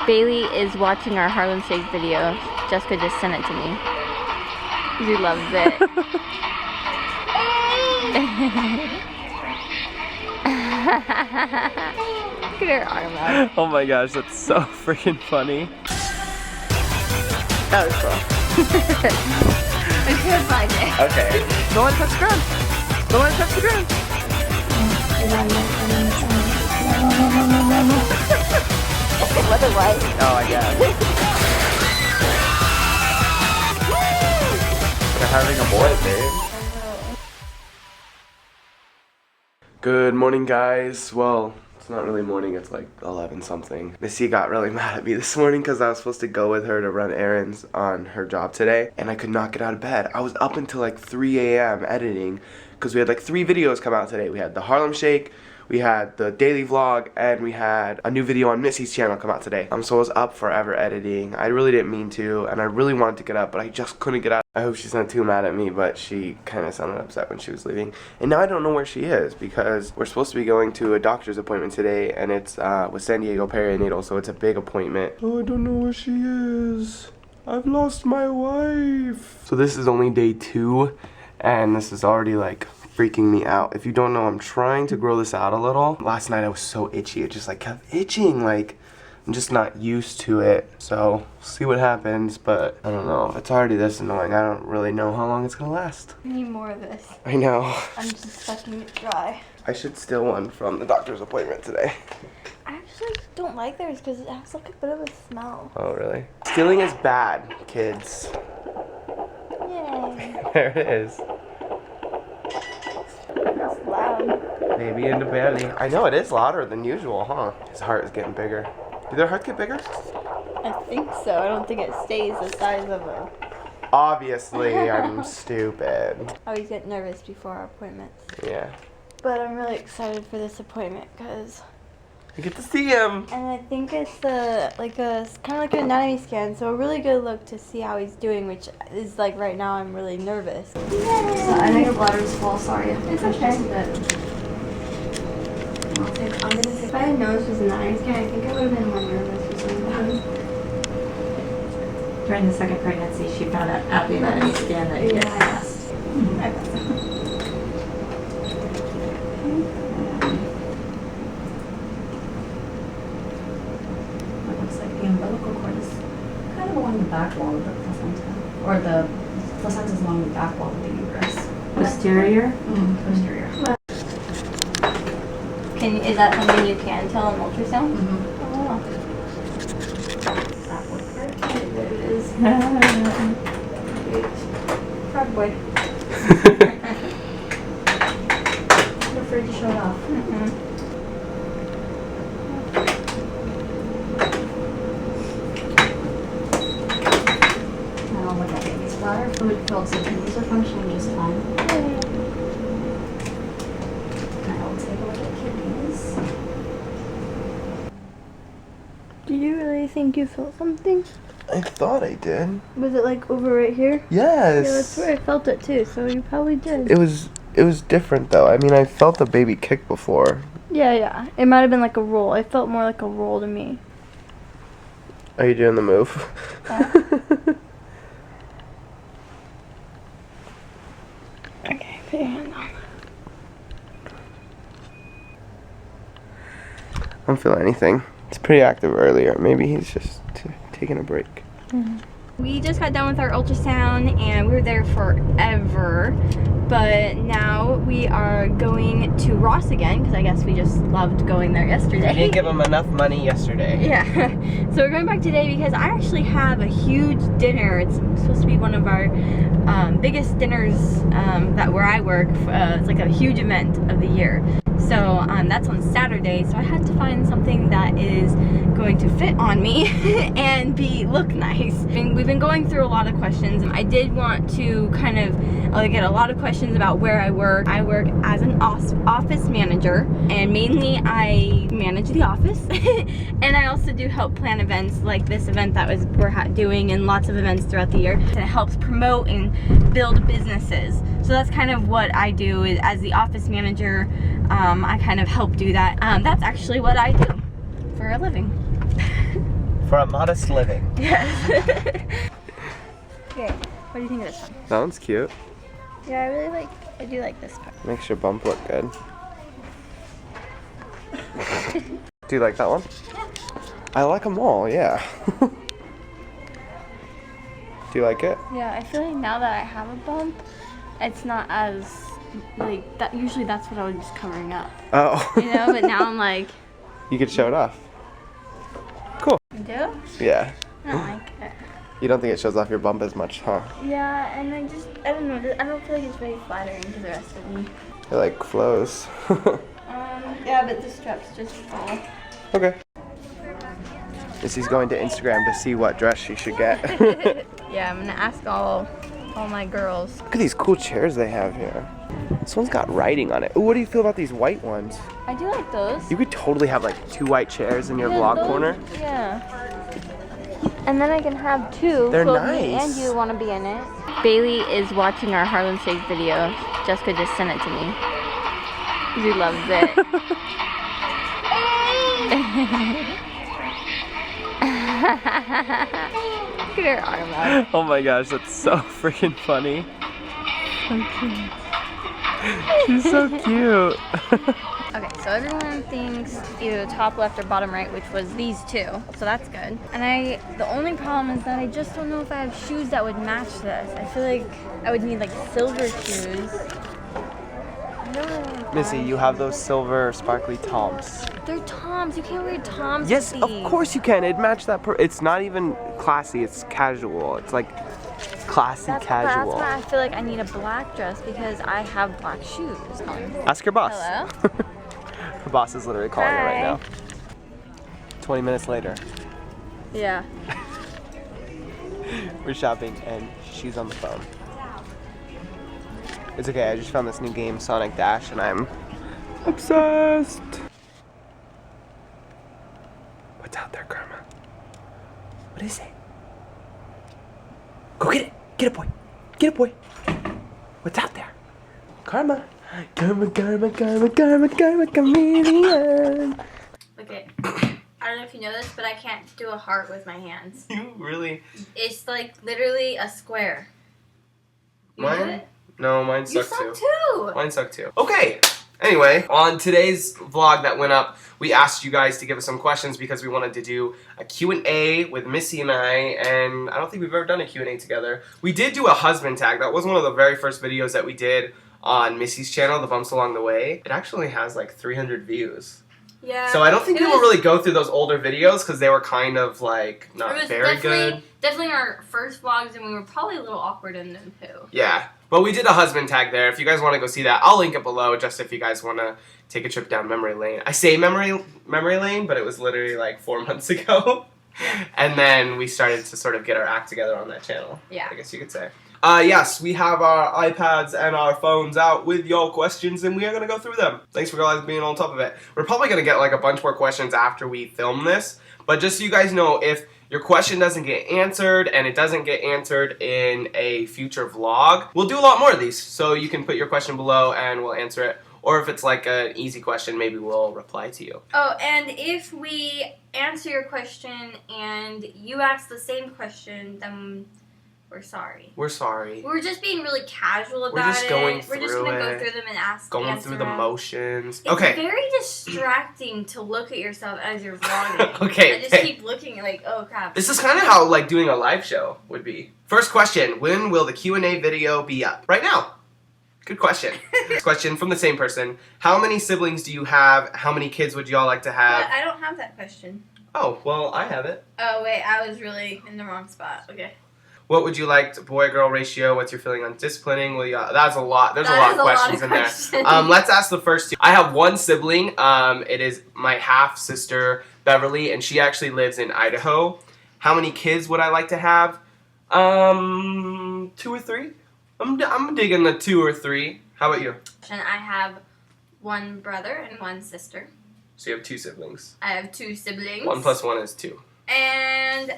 Bailey is watching our Harlem Shake video. Jessica just sent it to me. She loves it. Look at her arm out. Oh my gosh, that's so freaking funny. That was cool. We can't find it. Okay. Don't let it touch the ground. Don't let it touch the ground. What it was. Oh, I guess. They're having a boy, babe. Good morning, guys. Well, it's not really morning, it's like 11 something. Missy got really mad at me this morning because I was supposed to go with her to run errands on her job today, and I could not get out of bed. I was up until like 3 a.m. editing because we had like 3 videos come out today. We had the Harlem Shake, we had the daily vlog, and we had a new video on Missy's channel come out today. So I was up forever editing. I really didn't mean to, and I really wanted to get up, but I just couldn't get up. I hope she's not too mad at me, but she kind of sounded upset when she was leaving. And now I don't know where she is because we're supposed to be going to a doctor's appointment today, and it's with San Diego Perinatal, so it's a big appointment. Oh, I don't know where she is. I've lost my wife. So this is only day 2, and this is already like freaking me out. If you don't know, I'm trying to grow this out a little. Last night I was so itchy. It just like kept itching. Like I'm just not used to it. So see what happens, but I don't know. It's already this annoying. I don't really know how long it's gonna last. I need more of this. I know. I'm just sucking it dry. I should steal one from the doctor's appointment today. I actually don't like theirs because it has like a bit of a smell. Oh really? Stealing is bad, kids. Yay. There it is. It's loud. Baby in the belly. I know, it is louder than usual, huh? His heart is getting bigger. Did their heart get bigger? I think so. I don't think it stays the size of a... Obviously, I'm stupid. I always get nervous before our appointments. Yeah. But I'm really excited for this appointment because... I get to see him. And I think it's kind of like an anatomy scan, so a really good look to see how he's doing, which is like right now I'm really nervous. So I know your bladder is full, sorry. It's okay. I'm gonna say if I had known this was an anatomy scan, I think I would have been more nervous for some reason. During the second pregnancy, she found out at the anatomy scan that you get fast. I thought so. The umbilical cord is kind of along the back wall of the placenta, or the placenta is along the back wall of the uterus. Posterior? Posterior. Is that something you can tell on ultrasound? Mm-hmm. Oh, wow. That would hurt. There it is. Proud boy. I'm afraid to show it off. Mm-hmm. Bladder fluid filled, so kidneys are functioning just fine. And I will take a look at kidneys. Do you really think you felt something? I thought I did. Was it like over right here? Yes. Yeah, that's where I felt it too, so you probably did. It was different though. I mean, I felt the baby kick before. Yeah. It might have been like a roll. It felt more like a roll to me. Are you doing the move? Yeah. Okay, put your hand on. I don't feel anything. It's pretty active earlier. Maybe he's just taking a break. Mm-hmm. We just got done with our ultrasound and we were there forever, but now we are going to Ross again because I guess we just loved going there yesterday. We didn't give him enough money yesterday. Yeah, so we're going back today because I actually have a huge dinner. It's supposed to be one of our biggest dinners where I work. It's like a huge event of the year. So that's on Saturday, so I had to find something that is going to fit on me and look nice. We've been going through a lot of questions. I did want to kind of get a lot of questions about where I work. I work as an office manager, and mainly I manage the office and I also do help plan events like this event that we're doing, and lots of events throughout the year. And it helps promote and build businesses. So that's kind of what I do as the office manager. I kind of help do that. That's actually what I do for a living. For a modest living. Yes. Okay, what do you think of this one? That one's cute. Yeah, I do like this part. Makes your bump look good. Do you like that one? Yeah. I like them all, yeah. Do you like it? Yeah, I feel like now that I have a bump, it's not as, like, that. Usually that's what I was just covering up. Oh. You know, but now I'm like... You could show it off. Cool. You do? Yeah. I don't like it. You don't think it shows off your bump as much, huh? Yeah, and I don't know, I don't feel like it's very flattering to the rest of me. It like flows. Yeah, but the straps just fall. Okay. Missy's going to Instagram to see what dress she should get. Yeah, I'm gonna ask all my girls. Look at these cool chairs they have here. This one's got writing on it. Ooh, what do you feel about these white ones? I do like those. You could totally have like 2 white chairs in your Yeah, vlog those- corner. Yeah. And then I can have 2. They're so if me nice. and you want to be in it. Bailey is watching our Harlem Shake video. Jessica just sent it to me. She loves it. Look at her arm out. Oh my gosh, that's so freaking funny. So cute. She's so cute. Okay, so everyone thinks either top left or bottom right, which was these 2. So that's good. And the only problem is that I just don't know if I have shoes that would match this. I feel like I would need like silver shoes. I don't know. Missy, you have those silver sparkly Toms. They're Toms. You can't wear Toms. Yes, with of these. course you can. It'd match that. It's not even classy. It's casual. It's like classy casual. That's why I feel like I need a black dress because I have black shoes. Ask your boss. Hello? Her boss is literally calling her right now. 20 minutes later. Yeah. We're shopping and she's on the phone. It's okay, I just found this new game, Sonic Dash, and I'm obsessed. What's out there, Karma? What is it? Go get it! Get it, boy! Get it, boy! What's out there? Karma! Karma, karma, karma, karma, karma, chameleon! Okay. I don't know if you know this, but I can't do a heart with my hands. You really? It's like literally a square. You do Mine? it? No, mine You suck suck too. too. Mine suck too. Okay. Anyway, on today's vlog that went up, we asked you guys to give us some questions because we wanted to do a Q&A with Missy and I don't think we've ever done a Q&A together. We did do a husband tag. That was one of the very first videos that we did on Missy's channel, The Bumps Along the Way. It actually has like 300 views. Yeah. So I don't think It people was- really go through those older videos because they were kind of like It not was very good. Definitely our first vlogs, and we were probably a little awkward in them too. Yeah, but we did a husband tag there. If you guys want to go see that, I'll link it below just if you guys want to take a trip down memory lane. I say memory lane, but it was literally like 4 months ago. And then we started to sort of get our act together on that channel. Yeah. I guess you could say. Yes, we have our iPads and our phones out with your questions, and we are going to go through them. Thanks for guys being on top of it. We're probably going to get like a bunch more questions after we film this, but just so you guys know, if your question doesn't get answered and it doesn't get answered in a future vlog, we'll do a lot more of these. So you can put your question below and we'll answer it. Or if it's like an easy question, maybe we'll reply to you. Oh, and if we answer your question and you ask the same question, then we're sorry. We're sorry. We're just being really casual about it. We're just going We're just gonna through go it. through them and Going answer through the them. motions. It's Okay. very distracting to look at yourself as you're vlogging. Okay, I just hey. keep looking like, oh crap. This is kind of how like doing a live show would be. First question, when will the Q&A video be up? Right now. Good question. Question from the same person. How many siblings do you have? How many kids would y'all like to have? I don't have that question. Oh, well, I have it. Oh wait, I was really in the wrong spot. Okay. What would you like to boy-girl ratio? What's your feeling on disciplining? Well, yeah, that's a lot. There's That a lot is of a lot questions of in there. questions. Let's ask the first two. I have one sibling. It is my half-sister, Beverly, and she actually lives in Idaho. How many kids would I like to have? 2 or 3. I'm digging the 2 or 3. How about you? And I have one brother and one sister. So you have 2 siblings. I have 2 siblings. 1 plus 1 is 2. And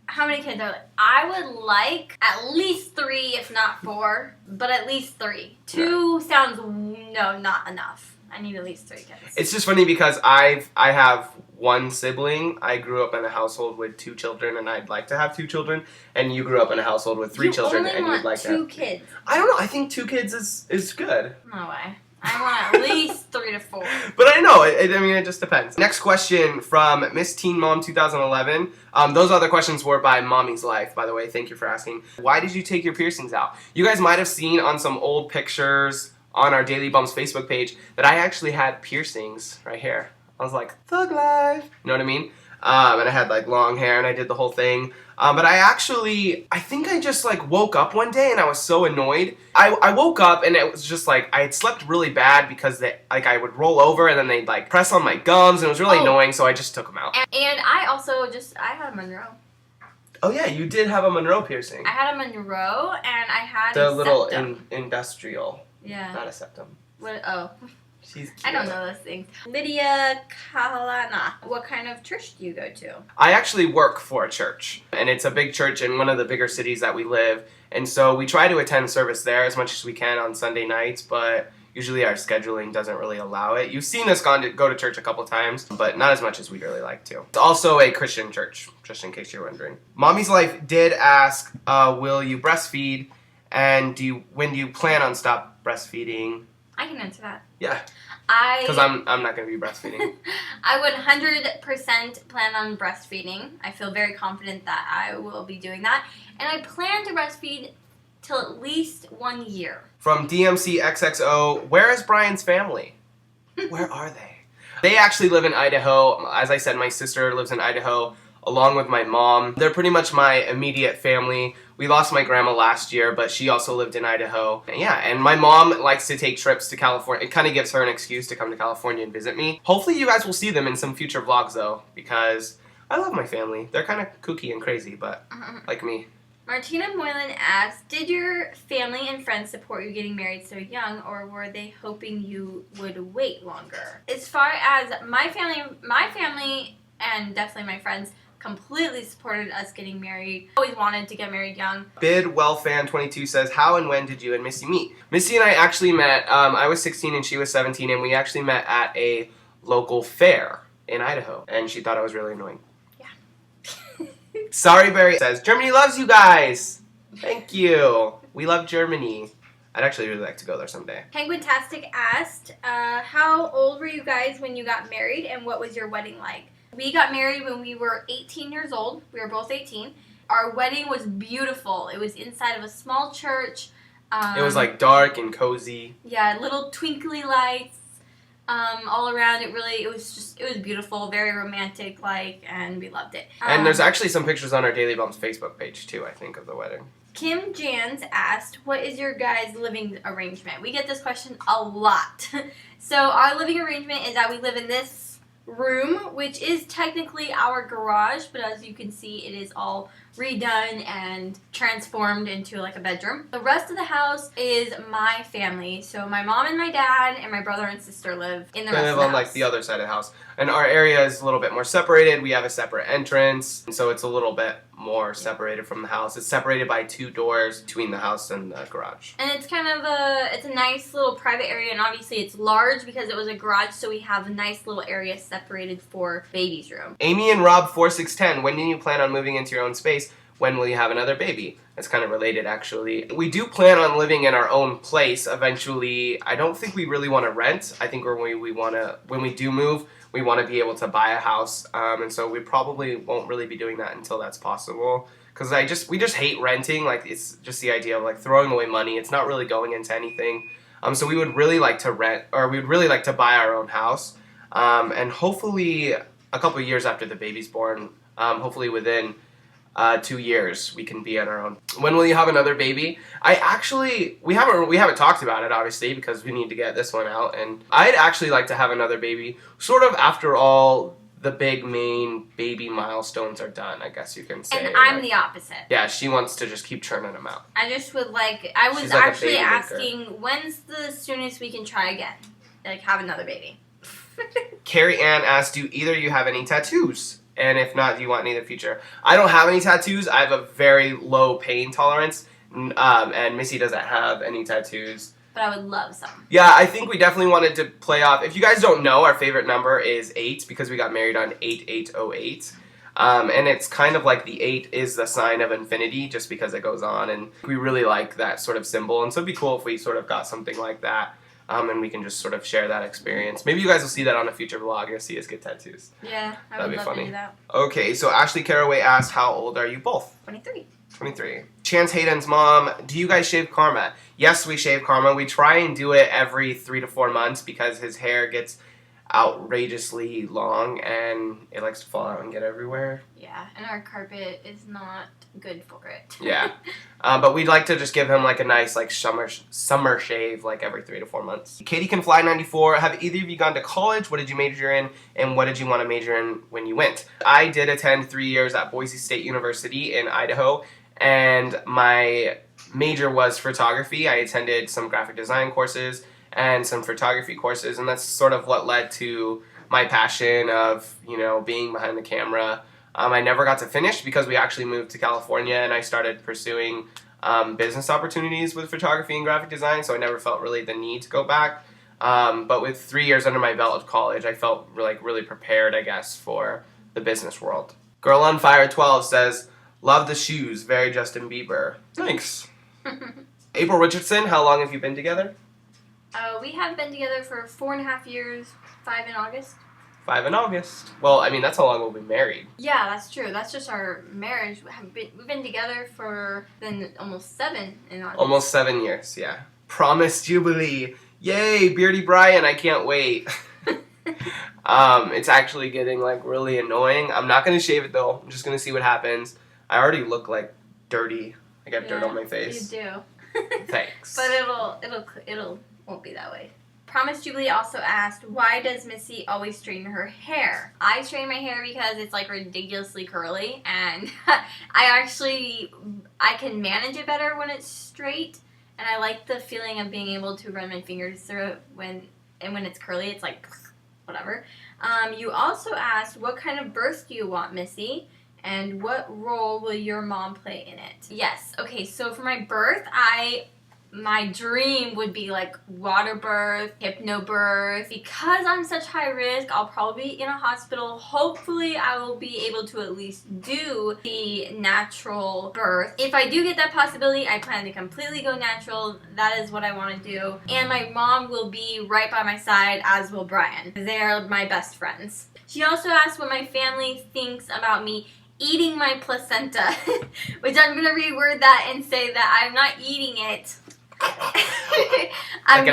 how many kids are there? I would like at least 3, if not 4, but at least 3. 2 sounds not enough. I need at least 3 kids. It's just funny because I have one sibling. I grew up in a household with 2 children, and I'd like to have 2 children. And you grew up in a household with 3 children, and you'd like to have 2 kids. I don't know. I think 2 kids is good. No way. I want at least 3 to 4. But I know. I mean, it just depends. Next question from Miss Teen Mom 2011. Those other questions were by Mommy's Life, by the way. Thank you for asking. Why did you take your piercings out? You guys might have seen on some old pictures on our Daily Bumps Facebook page that I actually had piercings right here. I was like, thug life. You know what I mean? And I had like long hair and I did the whole thing. But I think I just like woke up one day and I was so annoyed. I woke up and it was just like, I had slept really bad because I would roll over and then they'd like press on my gums and it was really annoying, so I just took them out. And I also I had a Monroe. Oh yeah, you did have a Monroe piercing. I had a Monroe and I had the a little septum. Industrial. Yeah. Not a septum. What? Oh. She's cute. I don't know those things. Lydia Kalana, what kind of church do you go to? I actually work for a church, and it's a big church in one of the bigger cities that we live, and so we try to attend service there as much as we can on Sunday nights, but usually our scheduling doesn't really allow it. You've seen us go to church a couple times, but not as much as we'd really like to. It's also a Christian church, just in case you're wondering. Mommy's Life did ask, will you breastfeed, and when do you plan on stop breastfeeding? I can answer that. Yeah. Because I'm not going to be breastfeeding. I would 100% plan on breastfeeding. I feel very confident that I will be doing that. And I plan to breastfeed till at least 1 year. From DMCXXO, where is Brian's family? Where are they? They actually live in Idaho. As I said, my sister lives in Idaho along with my mom. They're pretty much my immediate family. We lost my grandma last year, but she also lived in Idaho. Yeah, and my mom likes to take trips to California. It kind of gives her an excuse to come to California and visit me. Hopefully you guys will see them in some future vlogs though, because I love my family. They're kind of kooky and crazy, but like me. Martina Moylan asks, did your family and friends support you getting married so young, or were they hoping you would wait longer? As far as my family and definitely my friends completely supported us getting married. Always wanted to get married young. BidWellFan22 says, how and when did you and Missy meet? Missy and I actually met, I was 16 and she was 17, and we actually met at a local fair in Idaho, and she thought I was really annoying. Yeah. Sorry Barry says, Germany loves you guys! Thank you! We love Germany. I'd actually really like to go there someday. Penguintastic asked, how old were you guys when you got married, and what was your wedding like? We got married when we were 18 years old. We were both 18. Our wedding was beautiful. It was inside of a small church. It was like dark and cozy. Yeah, little twinkly lights all around. It was beautiful, very romantic, and we loved it. And there's actually some pictures on our Daily Bumps Facebook page too, I think, of the wedding. Kim Jans asked, what is your guys' living arrangement? We get this question a lot. So our living arrangement is that we live in this room, which is technically our garage, but as you can see, it is all redone and transformed into like a bedroom. The rest of the house is my family, so my mom and my dad and my brother and sister live in the rest of the house. They live on like the other side of the house, and our area is a little bit more separated. We have a separate entrance, and so it's a little bit more separated from the house. It's separated by 2 doors between the house and the garage. And it's kind of it's a nice little private area, and obviously it's large because it was a garage, so we have a nice little area separated for baby's room. Amy and Rob 4610, when do you plan on moving into your own space? When will you have another baby? That's kind of related, actually. We do plan on living in our own place eventually. I don't think we really want to rent. I think when we do move, we want to be able to buy a house, and so we probably won't really be doing that until that's possible. Because we just hate renting. Like, it's just the idea of like throwing away money. It's not really going into anything. So we would really like to rent, or we would really like to buy our own house, and hopefully a couple of years after the baby's born, hopefully within 2 years we can be on our own. When will you have another baby? We haven't talked about it, obviously, because we need to get this one out, and I'd actually like to have another baby sort of after all the big main baby milestones are done, I guess you can say. And I'm the opposite. Yeah, she wants to just keep churning them out. I just would I was actually asking, when's the soonest we can try again? Like, have another baby. Carrie Ann asked, do either of you have any tattoos? And if not, do you want any in the future? I don't have any tattoos. I have a very low pain tolerance, and Missy doesn't have any tattoos. but I would love some. Yeah, I think we definitely wanted to play off. If you guys don't know, our favorite number is 8 because we got married on 8808. And it's kind of like the 8 is the sign of infinity just because it goes on, and we really like that sort of symbol, and so it'd be cool if we sort of got something like that, and we can just sort of share that experience. Maybe you guys will see that on a future vlog. You'll see us get tattoos. Yeah, I That'd would be love funny. to do that. Okay, so Ashley Caraway asked, how old are you both? 23. 23. Chance Hayden's mom, do you guys shave Karma? Yes, we shave Karma. We try and do it every 3 to 4 months because his hair gets outrageously long and it likes to fall out and get everywhere. Yeah, and our carpet is not good for it. Yeah. But we'd like to just give him like a nice like summer shave like every 3 to 4 months. Katie Can Fly 94, have either of you gone to college? What did you major in? And what did you want to major in when you went? I did attend 3 years at Boise State University in Idaho, and my major was photography. I attended some graphic design courses and some photography courses, and that's sort of what led to my passion of, you know, being behind the camera. I never got to finish because we actually moved to California and I started pursuing business opportunities with photography and graphic design, so I never felt really the need to go back. But with 3 years under my belt of college, I felt like really prepared, I guess, for the business world. Girl on Fire 12 says, love the shoes, very Justin Bieber. Thanks. April Richardson, how long have you been together? We have been together for 4.5 years, 5 in August. 5 in August. Well, I mean, that's how long we'll be married. Yeah, that's true. That's just our marriage. We've been together for then almost 7 in August. Almost 7 years, yeah. Promised Jubilee. Yay, Beardy Brian, I can't wait. It's actually getting like really annoying. I'm not gonna shave it though. I'm just gonna see what happens. I already look like dirty. I got dirt on my face. You do. Thanks. But it'll won't be that way. Promise Jubilee also asked, why does Missy always straighten her hair? I straighten my hair because it's like ridiculously curly, and I can manage it better when it's straight, and I like the feeling of being able to run my fingers through it when it's curly. It's like whatever. You also asked, what kind of birth do you want, Missy? And what role will your mom play in it? Yes. Okay, so for my birth, my dream would be like water birth, hypnobirth. Because I'm such high risk, I'll probably be in a hospital. Hopefully I will be able to at least do the natural birth. If I do get that possibility, I plan to completely go natural. That is what I want to do. And my mom will be right by my side, as will Brian. They are my best friends. She also asked what my family thinks about me eating my placenta, which I'm going to reword that and say that I'm not eating it. I'm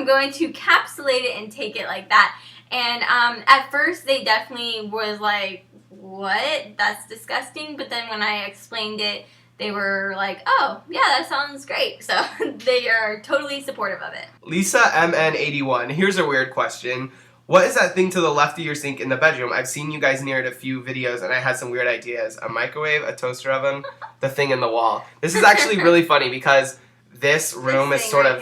going to capsulate it and take it like that. And at first they definitely was like, what? That's disgusting. But then when I explained it, they were like, oh, yeah, that sounds great. So they are totally supportive of it. Lisa MN81, here's a weird question. What is that thing to the left of your sink in the bedroom? I've seen you guys near it a few videos and I had some weird ideas. A microwave, a toaster oven, the thing in the wall. This is actually really funny because this room is sort of,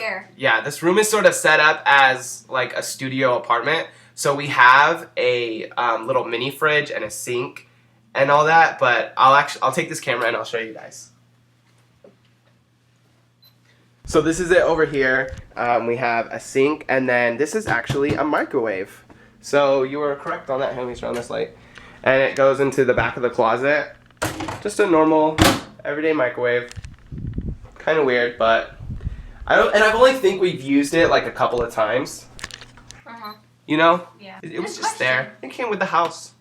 this room is sort of set up as like a studio apartment. So we have a little mini fridge and a sink and all that, but I'll take this camera and I'll show you guys. So this is it over here. We have a sink, and then this is actually a microwave. So you were correct on that. Let me turn on this light. And it goes into the back of the closet. Just a normal, everyday microwave. Kind of weird, but I've only think we've used it like a couple of times. You know? Yeah. It was just there. It came with the house.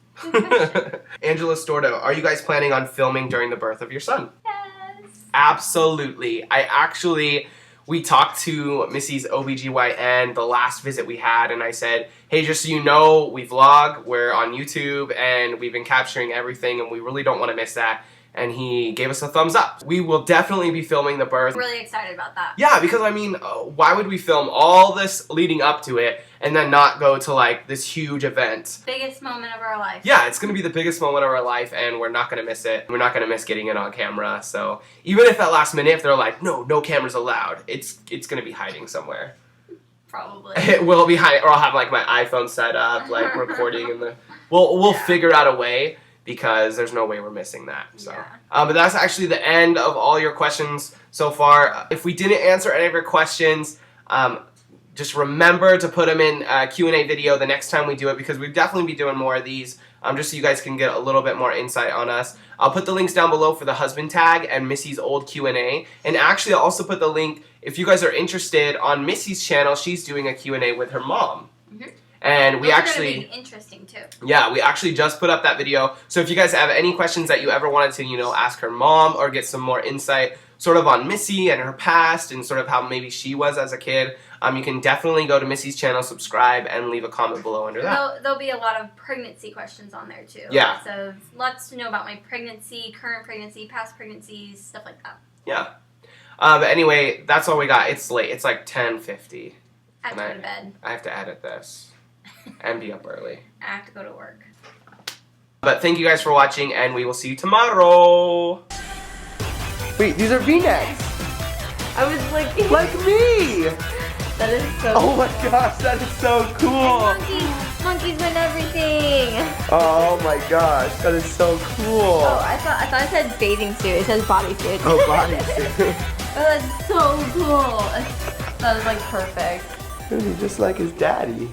Angela Stordo, are you guys planning on filming during the birth of your son? Yes. Absolutely. We talked to Missy's OBGYN the last visit we had, and I said, hey, just so you know, we vlog, we're on YouTube, and we've been capturing everything, and we really don't want to miss that. And he gave us a thumbs up. We will definitely be filming the birth. I'm really excited about that. Yeah, because I mean, why would we film all this leading up to it and then not go to like this huge event? Biggest moment of our life. Yeah, it's going to be the biggest moment of our life and we're not going to miss it. We're not going to miss getting it on camera. So even if at last minute, if they're like, no cameras allowed, it's going to be hiding somewhere. Probably. It will be hiding, or I'll have like my iPhone set up, like recording in the... We'll figure out a way. because there's no way we're missing that. So, Yeah. but that's actually the end of all your questions so far. If we didn't answer any of your questions, just remember to put them in a Q&A video the next time we do it, because we'll definitely be doing more of these, just so you guys can get a little bit more insight on us. I'll put the links down below for the husband tag and Missy's old Q&A. And actually, I'll also put the link, if you guys are interested, on Missy's channel. She's doing a Q&A with her mom. Mm-hmm. And we Those actually... are gonna be interesting too. Yeah, we actually just put up that video. So if you guys have any questions that you ever wanted to, you know, ask her mom or get some more insight sort of on Missy and her past and sort of how maybe she was as a kid, you can definitely go to Missy's channel, subscribe, and leave a comment below under that. There'll be a lot of pregnancy questions on there too. Yeah. So lots to know about my pregnancy, current pregnancy, past pregnancies, stuff like that. Yeah. But anyway, that's all we got. It's late. It's like 10:50. I have to go to bed. I have to edit this and be up early. I have to go to work. But thank you guys for watching, and we will see you tomorrow. Wait, these are V-necks. I was like me. That is so Oh my gosh, that is so cool. Monkeys win everything. Oh my gosh, that is so cool. Oh, I thought it said bathing suit. It says bodysuit. Oh, bodysuit. Oh, that's so cool. That was like perfect. He's just like his daddy.